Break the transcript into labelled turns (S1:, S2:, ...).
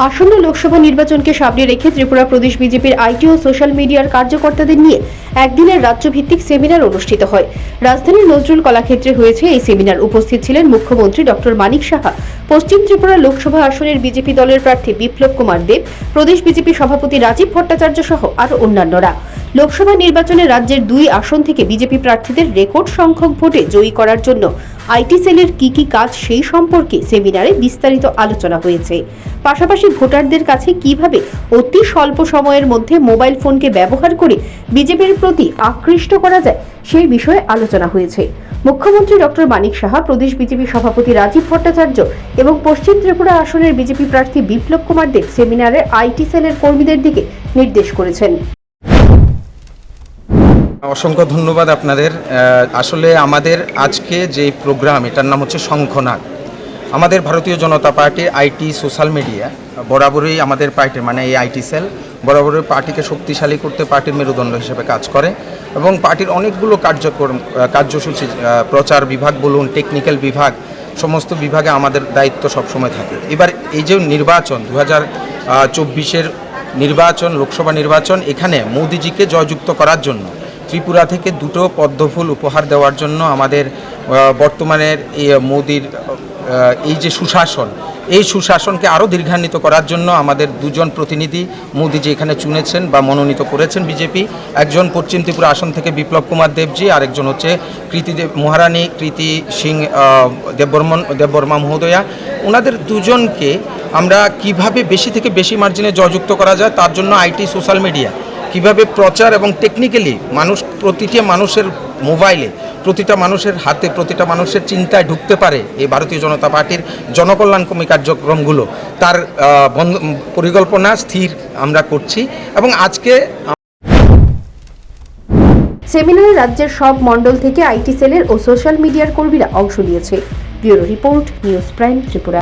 S1: আসন্ন লোকসভা নির্বাচনকে সামনে রেখে ত্রিপুরা প্রদেশ বিজেপির আইটি ও সোশ্যাল মিডিয়ার কার্যকর্তাদের নিয়ে একদিনের রাজ্যভিত্তিক সেমিনার অনুষ্ঠিত হয়। রাজধানীর নজরুল কলাক্ষেত্রে হয়েছে এই সেমিনার। উপস্থিত ছিলেন মুখ্যমন্ত্রী ডক্টর মানিক সাহা, পশ্চিম ত্রিপুরা লোকসভা আসনের বিজেপি দলের প্রার্থী বিপ্লব কুমার দেব, প্রদেশ বিজেপি সভাপতি রাজীব ভট্টাচার্য সহ আরো অন্যান্যরা। লোকসভা নির্বাচনে রাজ্যের 2 আসন থেকে বিজেপি প্রার্থীদের রেকর্ড সংখ্যক ভোটে জয়ী করার জন্য আইটি সেলের কি কাজ সেই সম্পর্কে সেমিনারে বিস্তারিত আলোচনা হয়েছে। পাশাপাশি ভোটারদের কাছে কিভাবে অতি স্বল্প সময়ের মধ্যে মোবাইল ফোনকে ব্যবহার করে বিজেপির প্রতি আকৃষ্ট করা যায় সেই বিষয়ে আলোচনা হয়েছে। মুখ্যমন্ত্রী ডক্টর মানিক সাহা, প্রদেশ বিজেপি সভাপতি রাজীব ভট্টাচার্য এবং পশ্চিম ত্রিপুরা আসনের বিজেপি প্রার্থী বিপ্লব কুমার দেব সেমিনারে আইটি সেলের কর্মীদের দিকে নির্দেশ করেছেন।
S2: অসংখ্য ধন্যবাদ আপনাদের। আসলে আমাদের আজকে যে প্রোগ্রাম, এটার নাম হচ্ছে শঙ্খনাদ। আমাদের ভারতীয় জনতা পার্টির আইটি সোশ্যাল মিডিয়া বরাবরই আমাদের পার্টির এই আইটি সেল বরাবরই পার্টিকে শক্তিশালী করতে পার্টির মেরুদণ্ড হিসেবে কাজ করে এবং পার্টির অনেকগুলো কার্যসূচি, প্রচার বিভাগ বলুন, টেকনিক্যাল বিভাগ, সমস্ত বিভাগে আমাদের দায়িত্ব সবসময় থাকে। এবার এই যে নির্বাচন 2024-এর নির্বাচন, লোকসভা নির্বাচন, এখানে মোদিজিকে জয়যুক্ত করার জন্য ত্রিপুরা থেকে 2টো পদ্মফুল উপহার দেওয়ার জন্য আমাদের বর্তমানের মোদির এই যে সুশাসন, এই সুশাসনকে আরও দীর্ঘান্বিত করার জন্য আমাদের 2জন প্রতিনিধি মোদিজি এখানে চুনেছেন বা মনোনীত করেছেন বিজেপি। একজন পশ্চিম ত্রিপুরা আসন থেকে বিপ্লব কুমার দেবজি, আরেকজন হচ্ছে মহারানী কৃতি সিং দেববর্মা মহোদয়া। ওনাদের 2জনকে আমরা কিভাবে বেশি থেকে বেশি মার্জিনে জয়যুক্ত করা যায়, তার জন্য আইটি সোশ্যাল মিডিয়া কিভাবে প্রচার এবং টেকনিক্যালি প্রতিটা মানুষের মোবাইলে, প্রতিটা মানুষের হাতে, প্রতিটা মানুষের চিন্তায় ঢুকতে পারে এই ভারতীয় জনতা পার্টির জনকল্যাণকর্মী কার্যক্রমগুলো, তার পরিকল্পনা স্থির আমরা করছি। এবং আজকে
S1: সেমিনারে রাজ্যের সব মণ্ডল থেকে আইটি সেলের ও সোশ্যাল মিডিয়ার কর্মীরা অংশ নিয়েছে। Bureau report, news prime Tripura.